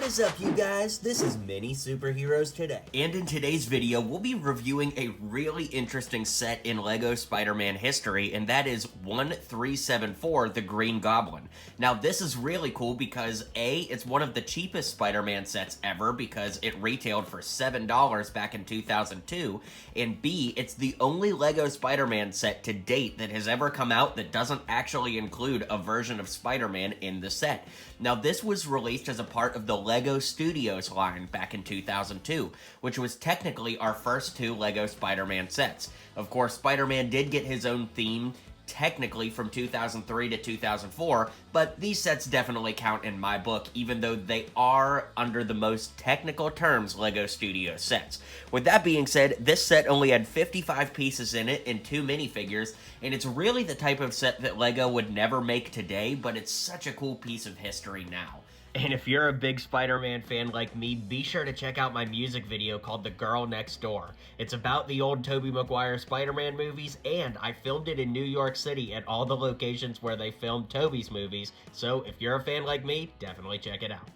is up, you guys? This is MiniSuperHeroes Today. And in today's video, we'll be reviewing a really interesting set in LEGO Spider-Man history, and that is 1374, the Green Goblin. Now, this is really cool because A, it's one of the cheapest Spider-Man sets ever because it retailed for $7 back in 2002, and B, it's the only LEGO Spider-Man set to date that has ever come out that doesn't actually include a version of Spider-Man in the set. Now, this was released as a part of the LEGO Studios line back in 2002, which was technically our first two LEGO Spider-Man sets. Of course, Spider-Man did get his own theme technically from 2003 to 2004, but these sets definitely count in my book, even though they are, under the most technical terms, LEGO Studios sets. With that being said, this set only had 55 pieces in it and 2 minifigures, and it's really the type of set that LEGO would never make today, but it's such a cool piece of history now. And if you're a big Spider-Man fan like me, be sure to check out my music video called The Girl Next Door. It's about the old Tobey Maguire Spider-Man movies, and I filmed it in New York City at all the locations where they filmed Tobey's movies, so if you're a fan like me, definitely check it out.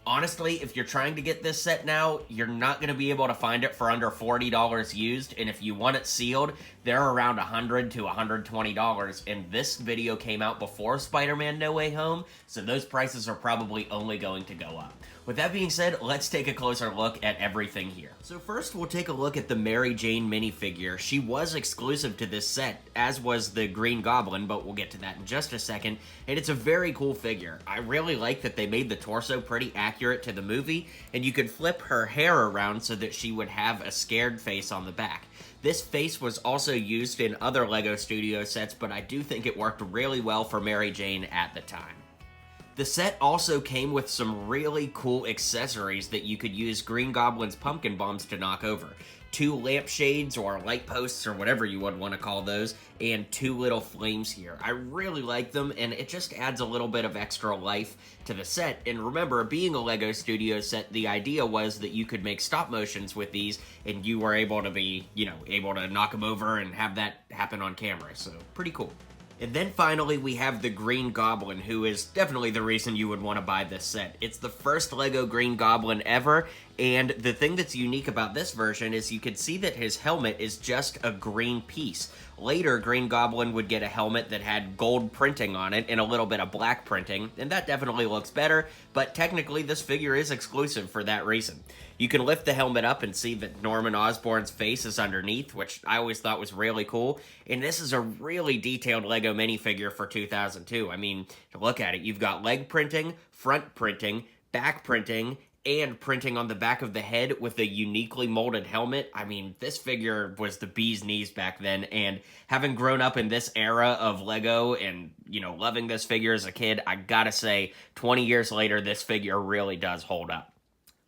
Honestly, if you're trying to get this set now, you're not going to be able to find it for under $40 used, and if you want it sealed, they're around $100 to $120, and this video came out before Spider-Man No Way Home, so those prices are probably only going to go up. With that being said, let's take a closer look at everything here. So first, we'll take a look at the Mary Jane minifigure. She was exclusive to this set, as was the Green Goblin, but we'll get to that in just a second, and it's a very cool figure. I really like that they made the torso pretty accurate to the movie, and you could flip her hair around so that she would have a scared face on the back. This face was also used in other LEGO Studio sets, but I do think it worked really well for Mary Jane at the time. The set also came with some really cool accessories that you could use Green Goblin's pumpkin bombs to knock over. 2 lampshades or light posts or whatever you would want to call those, and 2 little flames here. I really like them, and it just adds a little bit of extra life to the set. And remember, being a LEGO Studio set, the idea was that you could make stop motions with these, and you were able to be, able to knock them over and have that happen on camera, so pretty cool. And then finally, we have the Green Goblin, who is definitely the reason you would want to buy this set. It's the first LEGO Green Goblin ever, and the thing that's unique about this version is you can see that his helmet is just a green piece. Later, Green Goblin would get a helmet that had gold printing on it and a little bit of black printing, and that definitely looks better, but technically this figure is exclusive for that reason. You can lift the helmet up and see that Norman Osborn's face is underneath, which I always thought was really cool, and this is a really detailed LEGO minifigure for 2002. I mean, look at it. You've got leg printing, front printing, back printing, and printing on the back of the head with a uniquely molded helmet. I mean, this figure was the bee's knees back then, and having grown up in this era of LEGO and, loving this figure as a kid, I gotta say, 20 years later, this figure really does hold up.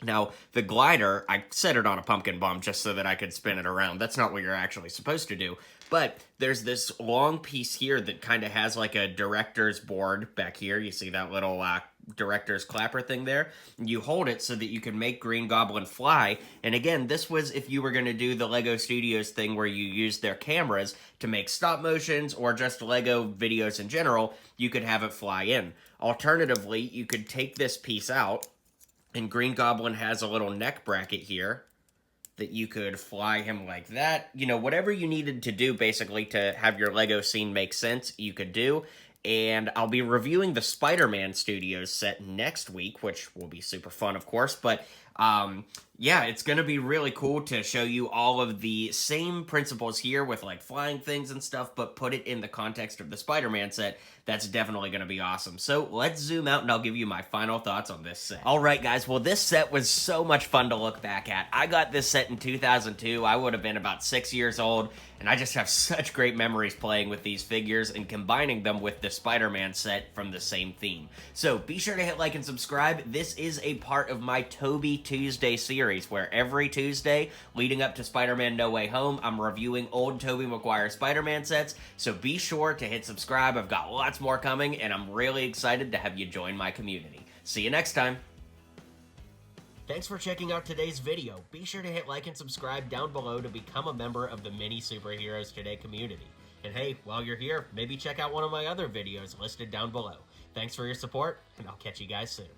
Now, the glider, I set it on a pumpkin bomb just so that I could spin it around. That's not what you're actually supposed to do. But there's this long piece here that kind of has like a director's board back here. You see that little director's clapper thing there? You hold it so that you can make Green Goblin fly. And again, this was if you were going to do the LEGO Studios thing where you use their cameras to make stop motions or just LEGO videos in general, you could have it fly in. Alternatively, you could take this piece out, and Green Goblin has a little neck bracket here that you could fly him like that. Whatever you needed to do, basically, to have your LEGO scene make sense, you could do. And I'll be reviewing the Spider-Man Studios set next week, which will be super fun, of course. But, yeah, it's going to be really cool to show you all of the same principles here with, flying things and stuff, but put it in the context of the Spider-Man set. That's definitely going to be awesome. So let's zoom out and I'll give you my final thoughts on this set. All right, guys. Well, this set was so much fun to look back at. I got this set in 2002. I would have been about 6 years old, and I just have such great memories playing with these figures and combining them with the Spider-Man set from the same theme. So be sure to hit like and subscribe. This is a part of my Toby Tuesday series, where every Tuesday leading up to Spider-Man No Way Home, I'm reviewing old Tobey Maguire Spider-Man sets, so be sure to hit subscribe. I've got lots more coming, and I'm really excited to have you join my community. See you next time. Thanks for checking out today's video. Be sure to hit like and subscribe down below to become a member of the Mini Superheroes Today community. And hey, while you're here, maybe check out one of my other videos listed down below. Thanks for your support, and I'll catch you guys soon.